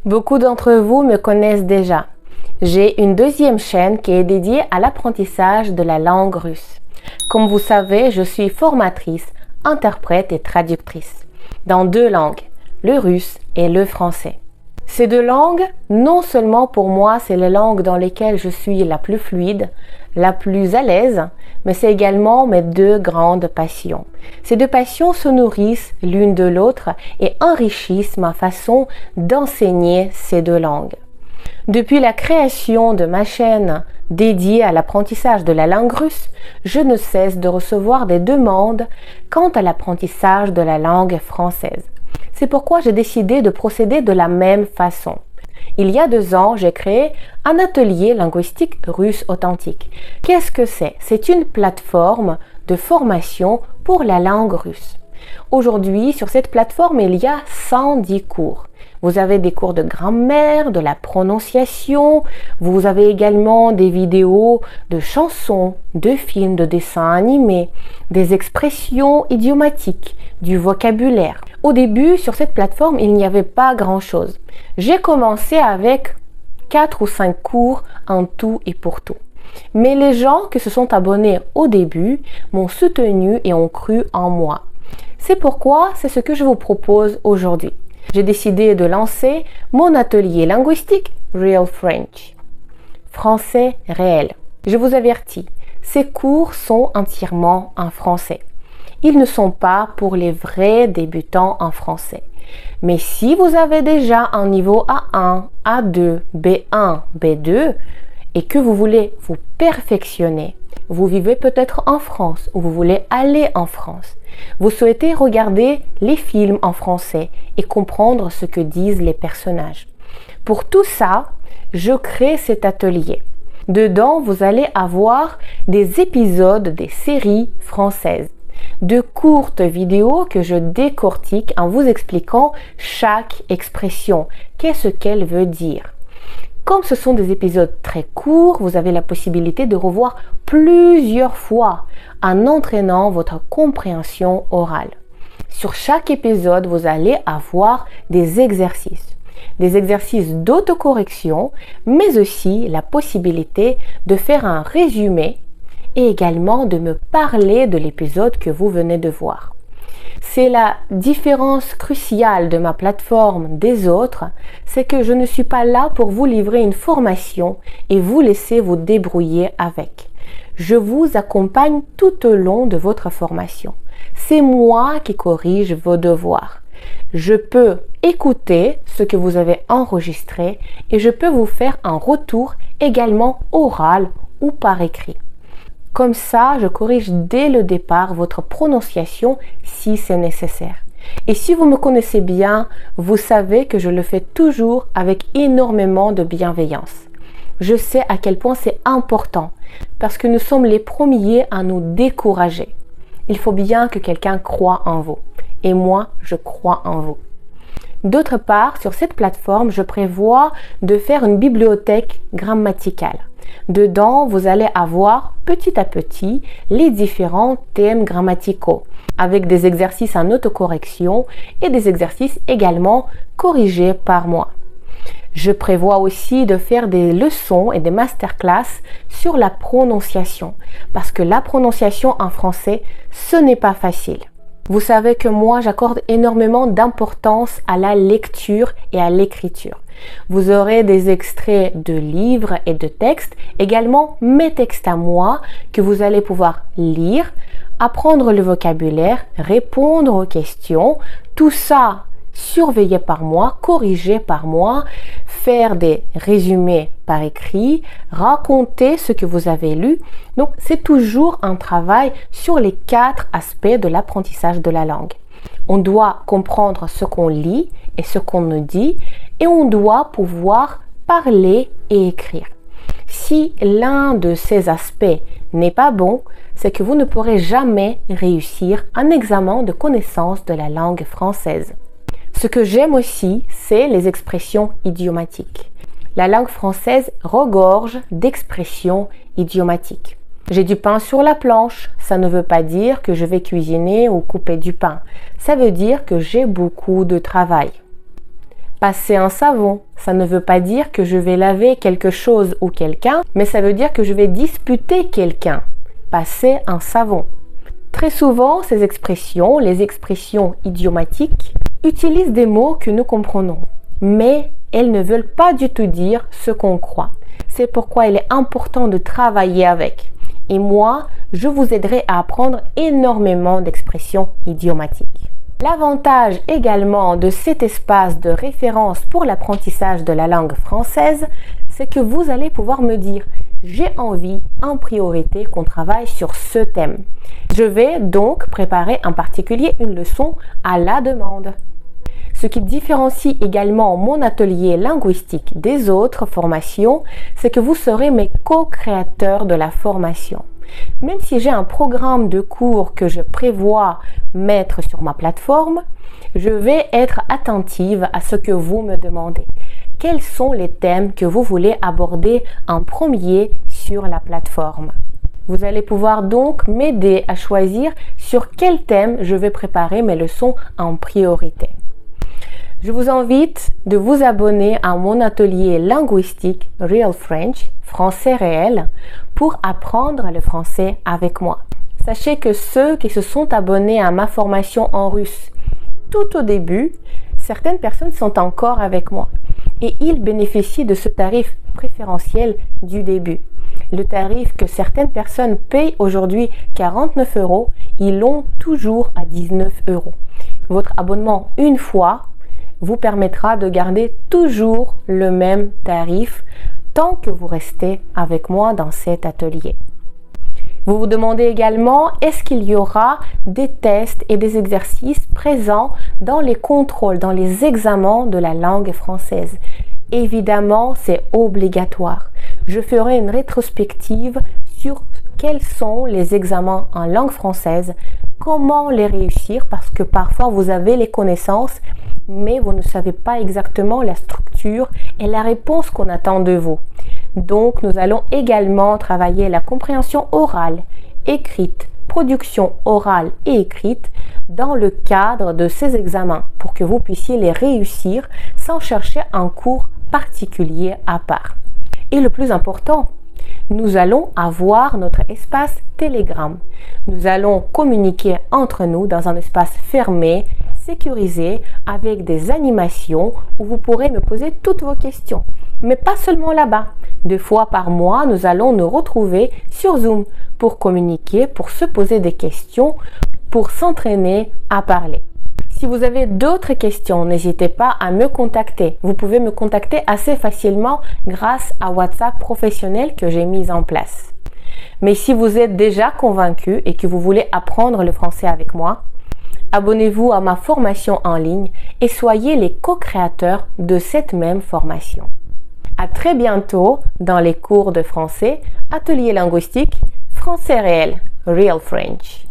Beaucoup d'entre vous me connaissent déjà. J'ai une deuxième chaîne qui est dédiée à l'apprentissage de la langue russe. Comme vous savez, je suis formatrice, interprète et traductrice dans deux langues, le russe et le français. Ces deux langues, non seulement pour moi, c'est les langues dans lesquelles je suis la plus fluide, la plus à l'aise, mais c'est également mes deux grandes passions. Ces deux passions se nourrissent l'une de l'autre et enrichissent ma façon d'enseigner ces deux langues. Depuis la création de ma chaîne dédiée à l'apprentissage de la langue russe, je ne cesse de recevoir des demandes quant à l'apprentissage de la langue française. C'est pourquoi j'ai décidé de procéder de la même façon. Il y a 2 ans, j'ai créé un atelier linguistique russe authentique. Qu'est-ce que c'est? C'est une plateforme de formation pour la langue russe. Aujourd'hui, sur cette plateforme, il y a 110 cours. Vous avez des cours de grammaire, de la prononciation, vous avez également des vidéos de chansons, de films, de dessins animés, des expressions idiomatiques, du vocabulaire. Au début, sur cette plateforme, il n'y avait pas grand-chose. J'ai commencé avec 4 ou 5 cours en tout et pour tout. Mais les gens qui se sont abonnés au début m'ont soutenu et ont cru en moi. C'est pourquoi c'est ce que je vous propose aujourd'hui. J'ai décidé de lancer mon atelier linguistique Real French, français réel. Je vous avertis, ces cours sont entièrement en français. Ils ne sont pas pour les vrais débutants en français. Mais si vous avez déjà un niveau A1, A2, B1, B2 et que vous voulez vous perfectionner, vous vivez peut-être en France ou vous voulez aller en France, vous souhaitez regarder les films en français et comprendre ce que disent les personnages. Pour tout ça, je crée cet atelier. Dedans, vous allez avoir des épisodes des séries françaises, de courtes vidéos que je décortique en vous expliquant chaque expression, qu'est-ce qu'elle veut dire. Comme ce sont des épisodes très courts, vous avez la possibilité de revoir plusieurs fois en entraînant votre compréhension orale. Sur chaque épisode, vous allez avoir des exercices d'autocorrection, mais aussi la possibilité de faire un résumé et également de me parler de l'épisode que vous venez de voir. C'est la différence cruciale de ma plateforme des autres, c'est que je ne suis pas là pour vous livrer une formation et vous laisser vous débrouiller avec. Je vous accompagne tout au long de votre formation. C'est moi qui corrige vos devoirs. Je peux écouter ce que vous avez enregistré et je peux vous faire un retour également oral ou par écrit. Comme ça, je corrige dès le départ votre prononciation si c'est nécessaire. Et si vous me connaissez bien, vous savez que je le fais toujours avec énormément de bienveillance. Je sais à quel point c'est important parce que nous sommes les premiers à nous décourager. Il faut bien que quelqu'un croie en vous. Et moi, je crois en vous. D'autre part, sur cette plateforme, je prévois de faire une bibliothèque grammaticale. Dedans, vous allez avoir petit à petit les différents thèmes grammaticaux avec des exercices en autocorrection et des exercices également corrigés par moi. Je prévois aussi de faire des leçons et des masterclass sur la prononciation parce que la prononciation en français, ce n'est pas facile. Vous savez que moi, j'accorde énormément d'importance à la lecture et à l'écriture. Vous aurez des extraits de livres et de textes, également mes textes à moi que vous allez pouvoir lire, apprendre le vocabulaire, répondre aux questions, tout ça surveillé par moi, corrigé par moi, faire des résumés par écrit, raconter ce que vous avez lu. Donc, c'est toujours un travail sur les 4 aspects de l'apprentissage de la langue. On doit comprendre ce qu'on lit et ce qu'on nous dit et on doit pouvoir parler et écrire. Si l'un de ces aspects n'est pas bon, c'est que vous ne pourrez jamais réussir un examen de connaissance de la langue française. Ce que j'aime aussi, c'est les expressions idiomatiques. La langue française regorge d'expressions idiomatiques. J'ai du pain sur la planche, ça ne veut pas dire que je vais cuisiner ou couper du pain. Ça veut dire que j'ai beaucoup de travail. Passer un savon, ça ne veut pas dire que je vais laver quelque chose ou quelqu'un, mais ça veut dire que je vais disputer quelqu'un. Passer un savon. Très souvent, ces expressions, les expressions idiomatiques, utilisent des mots que nous comprenons, mais elles ne veulent pas du tout dire ce qu'on croit. C'est pourquoi il est important de travailler avec. Et moi, je vous aiderai à apprendre énormément d'expressions idiomatiques. L'avantage également de cet espace de référence pour l'apprentissage de la langue française, c'est que vous allez pouvoir me dire « J'ai envie en priorité qu'on travaille sur ce thème ». Je vais donc préparer en particulier une leçon à la demande. Ce qui différencie également mon atelier linguistique des autres formations, c'est que vous serez mes co-créateurs de la formation. Même si j'ai un programme de cours que je prévois mettre sur ma plateforme, je vais être attentive à ce que vous me demandez. Quels sont les thèmes que vous voulez aborder en premier sur la plateforme? Vous allez pouvoir donc m'aider à choisir sur quel thème je vais préparer mes leçons en priorité. Je vous invite de vous abonner à mon atelier linguistique Real French, français réel, pour apprendre le français avec moi. Sachez que ceux qui se sont abonnés à ma formation en russe tout au début, certaines personnes sont encore avec moi et ils bénéficient de ce tarif préférentiel du début. Le tarif que certaines personnes payent aujourd'hui 49 €, ils l'ont toujours à 19 €. Votre abonnement une fois vous permettra de garder toujours le même tarif tant que vous restez avec moi dans cet atelier. Vous vous demandez également, est-ce qu'il y aura des tests et des exercices présents dans les contrôles, dans les examens de la langue française? Évidemment, c'est obligatoire. Je ferai une rétrospective sur quels sont les examens en langue française, comment les réussir, parce que parfois vous avez les connaissances, mais vous ne savez pas exactement la structure et la réponse qu'on attend de vous. Donc, nous allons également travailler la compréhension orale, écrite, production orale et écrite dans le cadre de ces examens pour que vous puissiez les réussir sans chercher un cours particulier à part. Et le plus important, nous allons avoir notre espace Telegram. Nous allons communiquer entre nous dans un espace fermé, sécurisé, avec des animations où vous pourrez me poser toutes vos questions. Mais pas seulement là-bas. 2 fois par mois, nous allons nous retrouver sur Zoom pour communiquer, pour se poser des questions, pour s'entraîner à parler. Si vous avez d'autres questions, n'hésitez pas à me contacter. Vous pouvez me contacter assez facilement grâce à WhatsApp professionnel que j'ai mis en place. Mais si vous êtes déjà convaincu et que vous voulez apprendre le français avec moi, abonnez-vous à ma formation en ligne et soyez les co-créateurs de cette même formation. À très bientôt dans les cours de français, atelier linguistique, français réel, Real French.